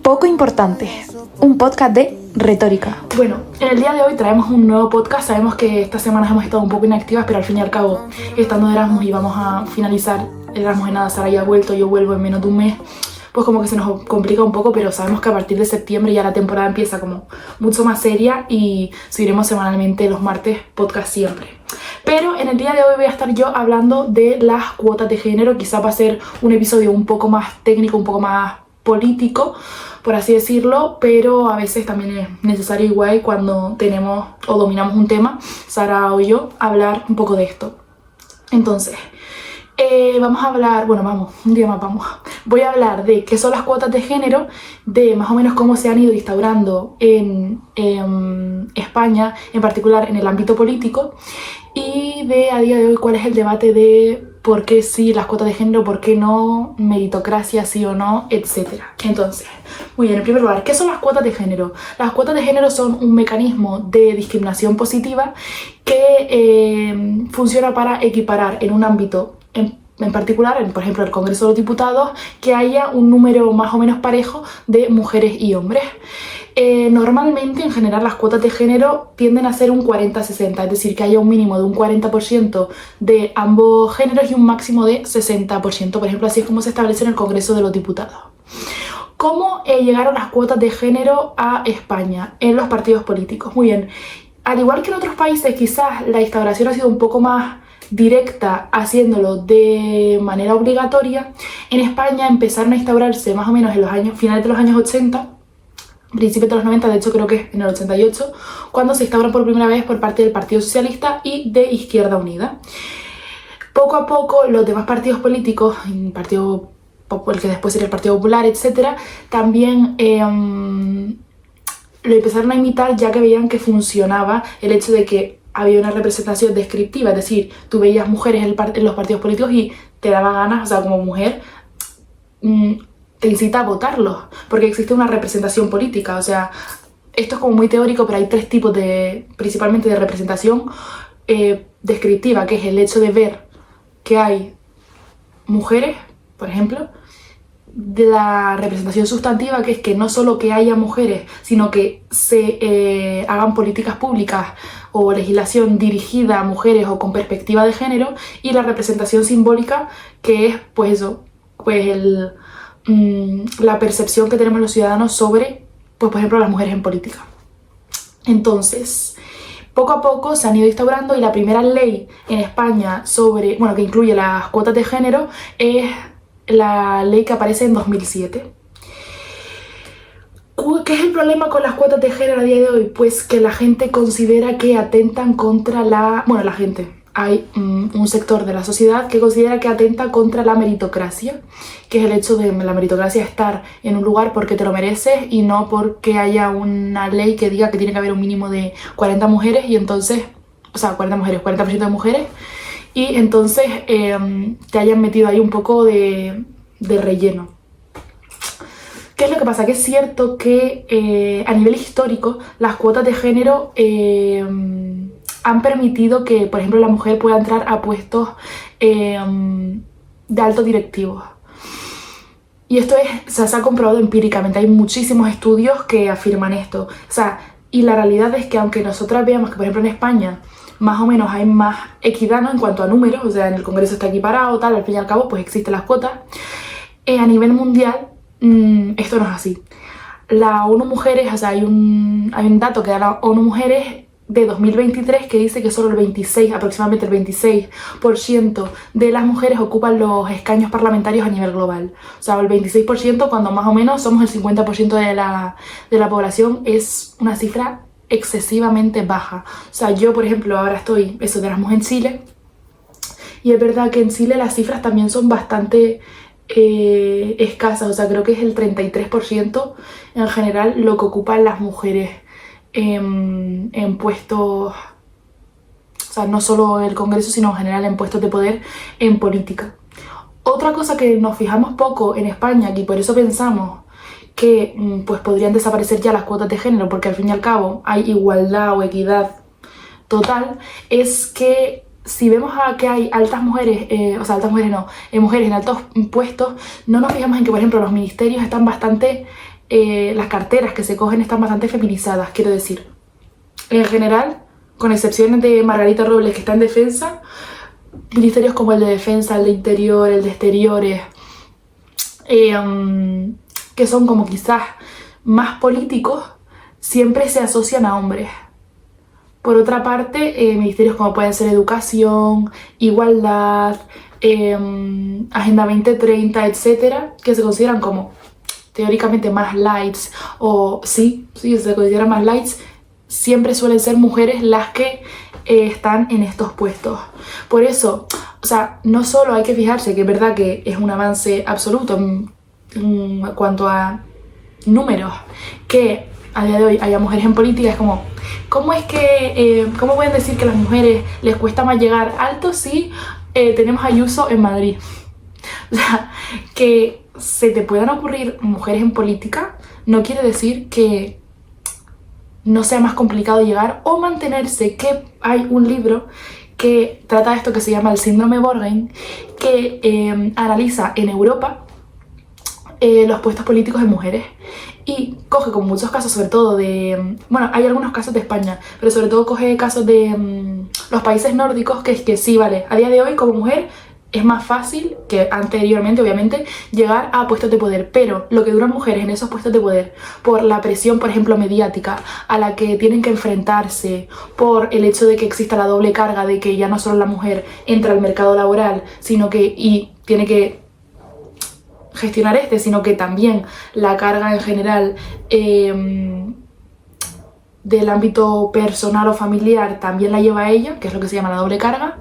Poco importante, un podcast de retórica. Bueno, en el día de hoy traemos un nuevo podcast. Sabemos que estas semanas hemos estado un poco inactivas, pero al fin y al cabo, estando de Erasmus y vamos a finalizar el Erasmus en nada, Sara ya ha vuelto, yo vuelvo en menos de un mes, pues como que se nos complica un poco, pero sabemos que a partir de septiembre ya la temporada empieza como mucho más seria y subiremos semanalmente los martes podcast siempre. Pero en el día de hoy voy a estar yo hablando de las cuotas de género. Quizá va a ser un episodio un poco más técnico, un poco más político, por así decirlo, pero a veces también es necesario, igual cuando tenemos o dominamos un tema, Sara o yo, hablar un poco de esto. Entonces, vamos a hablar, un día más vamos. Voy a hablar de qué son las cuotas de género, de más o menos cómo se han ido instaurando en España, en particular en el ámbito político, y de a día de hoy cuál es el debate de por qué sí las cuotas de género, por qué no, meritocracia sí o no, etc. Entonces, muy bien, en primer lugar, ¿qué son las cuotas de género? Las cuotas de género son un mecanismo de discriminación positiva que funciona para equiparar en un ámbito en particular, por ejemplo, el Congreso de los Diputados, que haya un número más o menos parejo de mujeres y hombres. Normalmente, en general, las cuotas de género tienden a ser un 40-60, es decir, que haya un mínimo de un 40% de ambos géneros y un máximo de 60%. Por ejemplo, así es como se establece en el Congreso de los Diputados. ¿Cómo llegaron las cuotas de género a España en los partidos políticos? Muy bien, al igual que en otros países, quizás la instauración ha sido un poco más directa, haciéndolo de manera obligatoria. En España empezaron a instaurarse más o menos en los finales de los años 80, principios de los 90, de hecho creo que es en el 88, cuando se instauran por primera vez por parte del Partido Socialista y de Izquierda Unida. Poco a poco los demás partidos políticos, el que después sería el Partido Popular, etc., también lo empezaron a imitar, ya que veían que funcionaba el hecho de que había una representación descriptiva, es decir, tú veías mujeres en los partidos políticos y te daba ganas, o sea, como mujer, te incita a votarlos, porque existe una representación política. O sea, esto es como muy teórico, pero hay tres tipos principalmente de representación descriptiva, que es el hecho de ver que hay mujeres, por ejemplo, de la representación sustantiva, que es que no solo que haya mujeres, sino que se hagan políticas públicas o legislación dirigida a mujeres o con perspectiva de género, y la representación simbólica, que es pues eso, pues la percepción que tenemos los ciudadanos sobre, pues por ejemplo, las mujeres en política. Entonces, poco a poco se han ido instaurando, y la primera ley en España que incluye las cuotas de género es la ley que aparece en 2007. ¿Qué es el problema con las cuotas de género a día de hoy? Pues que la gente considera que atentan contra hay un sector de la sociedad que considera que atenta contra la meritocracia, que es el hecho de la meritocracia, estar en un lugar porque te lo mereces y no porque haya una ley que diga que tiene que haber un mínimo de 40 mujeres y entonces, o sea, 40% de mujeres, y entonces te hayan metido ahí un poco de relleno. ¿Qué es lo que pasa? Que es cierto que a nivel histórico las cuotas de género han permitido que, por ejemplo, la mujer pueda entrar a puestos de altos directivos. Y esto se ha comprobado empíricamente. Hay muchísimos estudios que afirman esto. O sea, y la realidad es que aunque nosotras veamos que, por ejemplo, en España más o menos hay más equidad, ¿no?, en cuanto a números, o sea, en el Congreso está equiparado, tal, al fin y al cabo, pues existen las cuotas. A nivel mundial, esto no es así. La ONU Mujeres, o sea, hay un dato que da la ONU Mujeres de 2023 que dice que solo aproximadamente el 26% de las mujeres ocupan los escaños parlamentarios a nivel global. O sea, el 26%, cuando más o menos somos el 50% de la población, es una cifra excesivamente baja. O sea, yo, por ejemplo, ahora estoy de Erasmus en Chile, y es verdad que en Chile las cifras también son bastante escasas. O sea, creo que es el 33% en general lo que ocupan las mujeres en puestos, o sea, no solo en el Congreso, sino en general en puestos de poder en política. Otra cosa que nos fijamos poco en España, y por eso pensamos que pues podrían desaparecer ya las cuotas de género, porque al fin y al cabo hay igualdad o equidad total, es que si vemos que hay altas mujeres, altas mujeres no, mujeres en altos puestos, no nos fijamos en que, por ejemplo, los ministerios están bastante, las carteras que se cogen están bastante feminizadas, quiero decir. En general, con excepciones de Margarita Robles, que está en defensa, ministerios como el de defensa, el de interior, el de exteriores, que son como quizás más políticos, siempre se asocian a hombres. Por otra parte, ministerios como pueden ser educación, igualdad, Agenda 2030, etcétera, que se consideran como teóricamente más lights, o sí, se consideran más lights, siempre suelen ser mujeres las que están en estos puestos. Por eso, o sea, no solo hay que fijarse que es verdad que es un avance absoluto en cuanto a números, que a día de hoy haya mujeres en política, es como, ¿cómo es que, cómo pueden decir que a las mujeres les cuesta más llegar alto si tenemos a Ayuso en Madrid? O sea, que se te puedan ocurrir mujeres en política no quiere decir que no sea más complicado llegar o mantenerse, que hay un libro que trata esto que se llama el síndrome Borgen, que analiza en Europa los puestos políticos de mujeres y coge como muchos casos, sobre todo de, bueno, hay algunos casos de España, pero sobre todo coge casos de los países nórdicos, que es que sí, vale, a día de hoy como mujer es más fácil que anteriormente, obviamente, llegar a puestos de poder, pero lo que duran mujeres en esos puestos de poder, por la presión, por ejemplo, mediática, a la que tienen que enfrentarse, por el hecho de que exista la doble carga de que ya no solo la mujer entra al mercado laboral, sino que y tiene que gestionar sino que también la carga en general del ámbito personal o familiar también la lleva ella, que es lo que se llama la doble carga,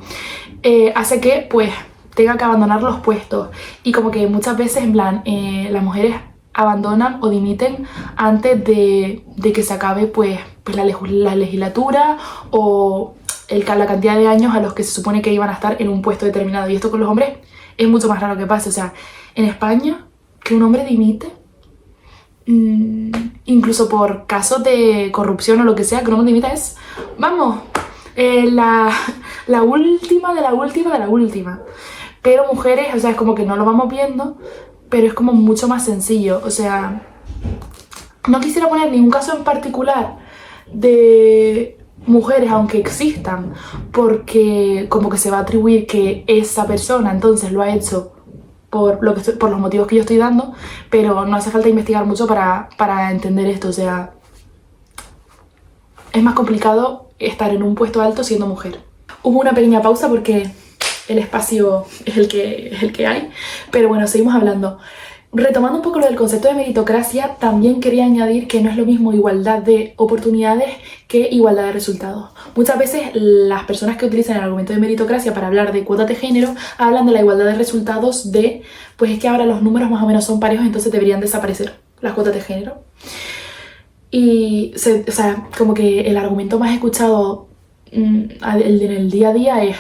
hace que pues tenga que abandonar los puestos y como que muchas veces en plan las mujeres abandonan o dimiten antes de que se acabe pues la legislatura o la cantidad de años a los que se supone que iban a estar en un puesto determinado, y esto con los hombres es mucho más raro que pase. O sea, en España que un hombre dimite, incluso por casos de corrupción o lo que sea, que un hombre dimita es, vamos, la última de la última de la última. Pero mujeres, o sea, es como que no lo vamos viendo, pero es como mucho más sencillo. O sea, no quisiera poner ningún caso en particular de mujeres, aunque existan, porque como que se va a atribuir que esa persona entonces lo ha hecho por los motivos que yo estoy dando, pero no hace falta investigar mucho para entender esto. O sea, es más complicado estar en un puesto alto siendo mujer. Hubo una pequeña pausa porque el espacio es el que hay, pero bueno, seguimos hablando. Retomando un poco lo del concepto de meritocracia, también quería añadir que no es lo mismo igualdad de oportunidades que igualdad de resultados. Muchas veces las personas que utilizan el argumento de meritocracia para hablar de cuotas de género hablan de la igualdad de resultados de, pues es que ahora los números más o menos son parejos, entonces deberían desaparecer las cuotas de género. Y, o sea, como que el argumento más escuchado en el día a día es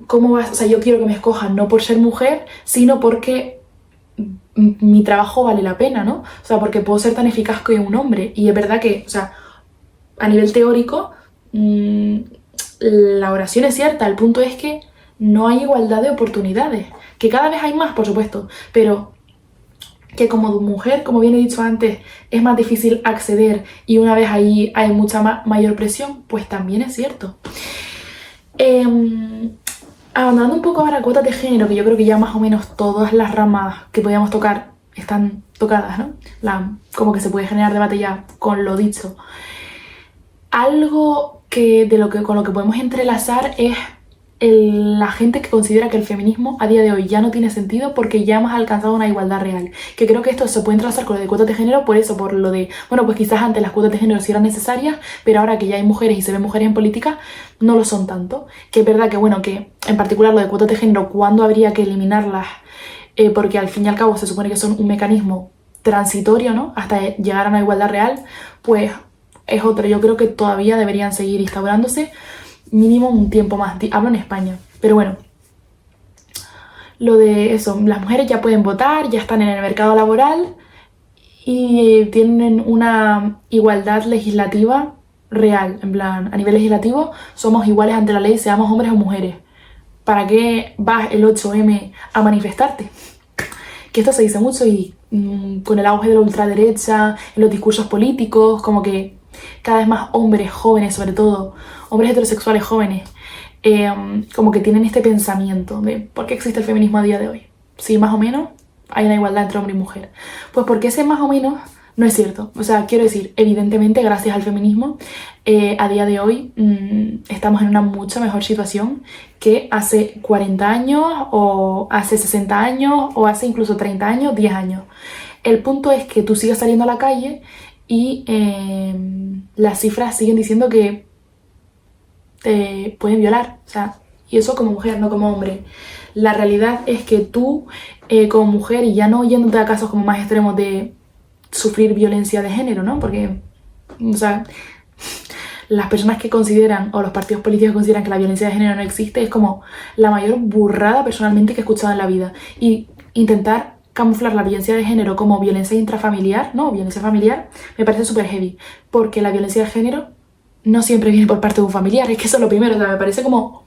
¿cómo vas? O sea, yo quiero que me escojan no por ser mujer, sino porque mi trabajo vale la pena, ¿no? O sea, porque puedo ser tan eficaz que un hombre. Y es verdad que, o sea, a nivel teórico, la oración es cierta. El punto es que no hay igualdad de oportunidades. Que cada vez hay más, por supuesto, pero que como mujer, como bien he dicho antes, es más difícil acceder y una vez ahí hay mucha mayor presión, pues también es cierto. Abandonando un poco ahora cuotas de género, que yo creo que ya más o menos todas las ramas que podíamos tocar están tocadas, ¿no? Como que se puede generar debate ya con lo dicho. Algo con lo que podemos entrelazar es la gente que considera que el feminismo a día de hoy ya no tiene sentido porque ya hemos alcanzado una igualdad real. Que creo que esto se puede entrelazar con lo de cuotas de género, por eso, por lo de, bueno, pues quizás antes las cuotas de género sí eran necesarias, pero ahora que ya hay mujeres y se ven mujeres en política, no lo son tanto. Que es verdad que, bueno, que en particular lo de cuotas de género, ¿cuándo habría que eliminarlas? Porque al fin y al cabo se supone que son un mecanismo transitorio, ¿no? Hasta llegar a una igualdad real, pues es otro. Yo creo que todavía deberían seguir instaurándose mínimo un tiempo más. Hablo en España, pero bueno, lo de eso, las mujeres ya pueden votar, ya están en el mercado laboral y tienen una igualdad legislativa real, en plan, a nivel legislativo somos iguales ante la ley, seamos hombres o mujeres. ¿Para qué vas el 8M a manifestarte? Que esto se dice mucho y con el auge de la ultraderecha, en los discursos políticos, como que cada vez más hombres jóvenes, sobre todo, hombres heterosexuales jóvenes, como que tienen este pensamiento de ¿por qué existe el feminismo a día de hoy? Si más o menos hay una igualdad entre hombre y mujer. Pues porque ese más o menos no es cierto. O sea, quiero decir, evidentemente gracias al feminismo a día de hoy estamos en una mucho mejor situación que hace 40 años o hace 60 años o hace incluso 30 años, 10 años. El punto es que tú sigues saliendo a la calle y las cifras siguen diciendo que te pueden violar. O sea, y eso como mujer, no como hombre. La realidad es que tú como mujer, y ya no yéndote a casos como más extremos de sufrir violencia de género, ¿no? Porque, o sea, las personas que consideran, o los partidos políticos que consideran que la violencia de género no existe, es como la mayor burrada personalmente que he escuchado en la vida. Y intentar camuflar la violencia de género como violencia intrafamiliar, ¿no? Violencia familiar, me parece súper heavy. Porque la violencia de género no siempre viene por parte de un familiar, es que eso es lo primero. O sea, me parece como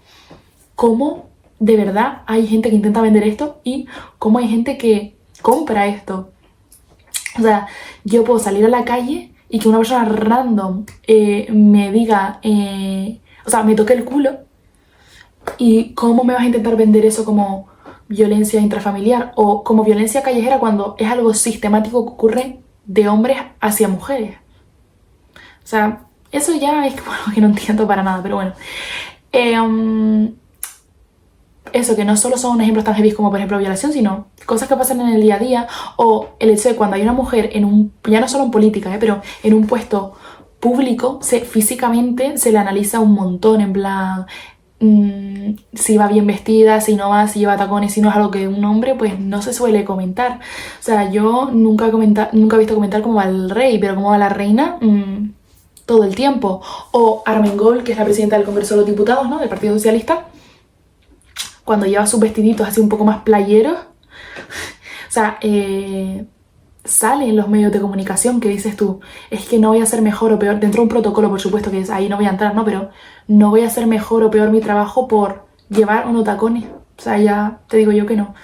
cómo de verdad hay gente que intenta vender esto y cómo hay gente que compra esto. O sea, yo puedo salir a la calle y que una persona random me diga, o sea, me toque el culo, y cómo me vas a intentar vender eso como violencia intrafamiliar o como violencia callejera cuando es algo sistemático que ocurre de hombres hacia mujeres. O sea, eso ya es como algo que no entiendo para nada, pero bueno. Eso, que no solo son ejemplos tan heavy como por ejemplo violación, sino cosas que pasan en el día a día, o el hecho de cuando hay una mujer en un, ya no solo en política, pero en un puesto público, físicamente se le analiza un montón, en plan, si va bien vestida, si no va, si lleva tacones, si no es algo que un hombre pues no se suele comentar. O sea, yo nunca he visto comentar cómo va el rey, pero cómo va la reina, todo el tiempo. O Armengol, que es la presidenta del Congreso de los Diputados, ¿no?, del Partido Socialista, cuando lleva sus vestiditos así un poco más playeros, o sea, sale en los medios de comunicación que dices tú, es que no voy a hacer mejor o peor, dentro de un protocolo por supuesto, que es, ahí no voy a entrar, ¿no?, pero no voy a hacer mejor o peor mi trabajo por llevar unos tacones. O sea, ya te digo yo que no.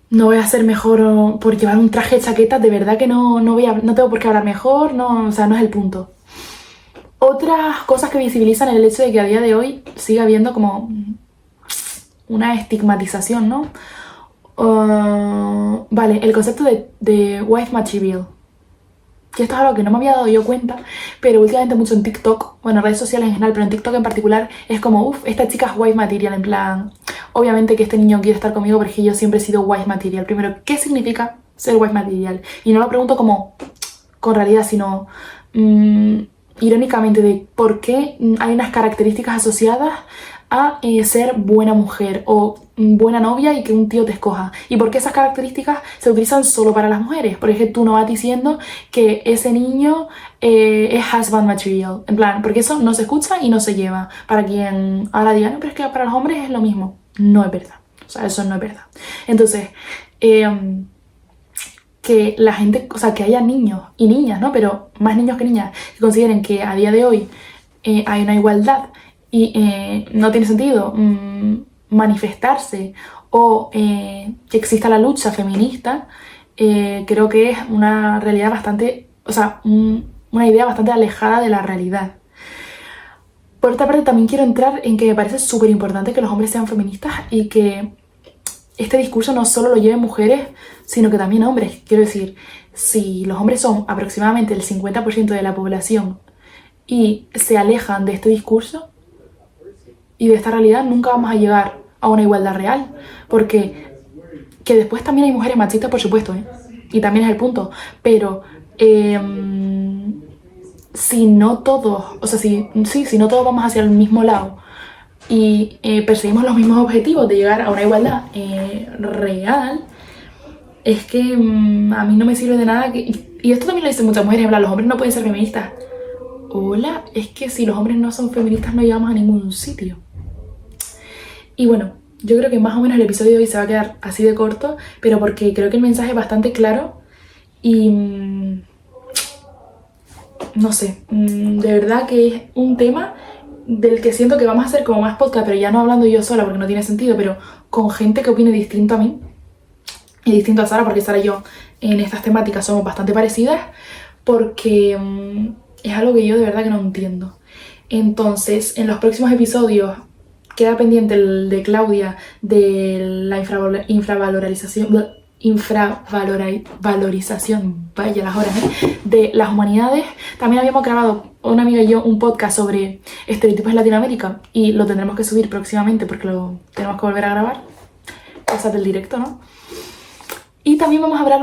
No voy a hacer mejor por llevar un traje de chaqueta, de verdad que no tengo por qué hablar mejor, no, o sea, no es el punto. Otras cosas que visibilizan el hecho de que a día de hoy siga habiendo como una estigmatización, ¿no? Vale, el concepto de wife material. Que esto es algo que no me había dado yo cuenta, pero últimamente mucho en TikTok, bueno, redes sociales en general, pero en TikTok en particular, es como, esta chica es wife material, en plan, obviamente que este niño quiere estar conmigo porque yo siempre he sido wife material. Primero, ¿qué significa ser wife material? Y no lo pregunto como con realidad, sino irónicamente, de por qué hay unas características asociadas a ser buena mujer o buena novia y que un tío te escoja. ¿Y por qué esas características se utilizan solo para las mujeres? Porque tú no vas diciendo que ese niño es husband material. En plan, porque eso no se escucha y no se lleva. Para quien ahora diga, no, pero es que para los hombres es lo mismo. No es verdad. O sea, eso no es verdad. Entonces, que la gente, o sea, que haya niños y niñas, ¿no?, pero más niños que niñas, que consideren que a día de hoy hay una igualdad y no tiene sentido manifestarse o que exista la lucha feminista, creo que es una realidad bastante, o sea, una idea bastante alejada de la realidad. Por otra parte, también quiero entrar en que me parece súper importante que los hombres sean feministas y que este discurso no solo lo lleven mujeres, sino que también hombres. Quiero decir, si los hombres son aproximadamente el 50% de la población y se alejan de este discurso y de esta realidad, nunca vamos a llegar a una igualdad real, porque que después también hay mujeres machistas, por supuesto, y también es el punto, pero si no todos, o sea, si no todos vamos hacia el mismo lado y perseguimos los mismos objetivos de llegar a una igualdad real, es que a mí no me sirve de nada que, y esto también lo dicen muchas mujeres, en plan, los hombres no pueden ser feministas. Hola, es que si los hombres no son feministas no llegamos a ningún sitio. Y bueno, yo creo que más o menos el episodio de hoy se va a quedar así de corto, pero porque creo que el mensaje es bastante claro y no sé, de verdad que es un tema del que siento que vamos a hacer como más podcast, pero ya no hablando yo sola porque no tiene sentido, pero con gente que opine distinto a mí y distinto a Sara, porque Sara y yo en estas temáticas somos bastante parecidas, porque es algo que yo de verdad que no entiendo. Entonces, en los próximos episodios queda pendiente el de Claudia de la infravalorización, vaya las horas, de las humanidades. También habíamos grabado, una amiga y yo, un podcast sobre estereotipos en Latinoamérica y lo tendremos que subir próximamente porque lo tenemos que volver a grabar. Cosas del directo, ¿no? Y también vamos a hablar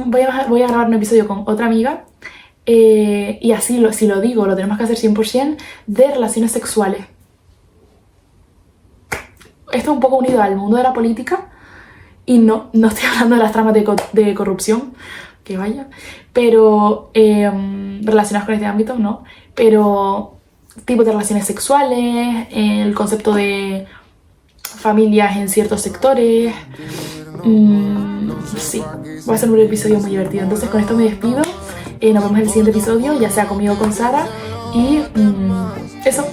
voy a grabar un episodio con otra amiga y así, si lo digo, lo tenemos que hacer 100% de relaciones sexuales. Esto es un poco unido al mundo de la política y no estoy hablando de las tramas de corrupción, que vaya, pero relacionadas con este ámbito, no, pero tipos de relaciones sexuales, el concepto de familias en ciertos sectores. Sí, va a ser un episodio muy divertido. Entonces con esto me despido. Nos vemos en el siguiente episodio, ya sea conmigo o con Sara. Y eso.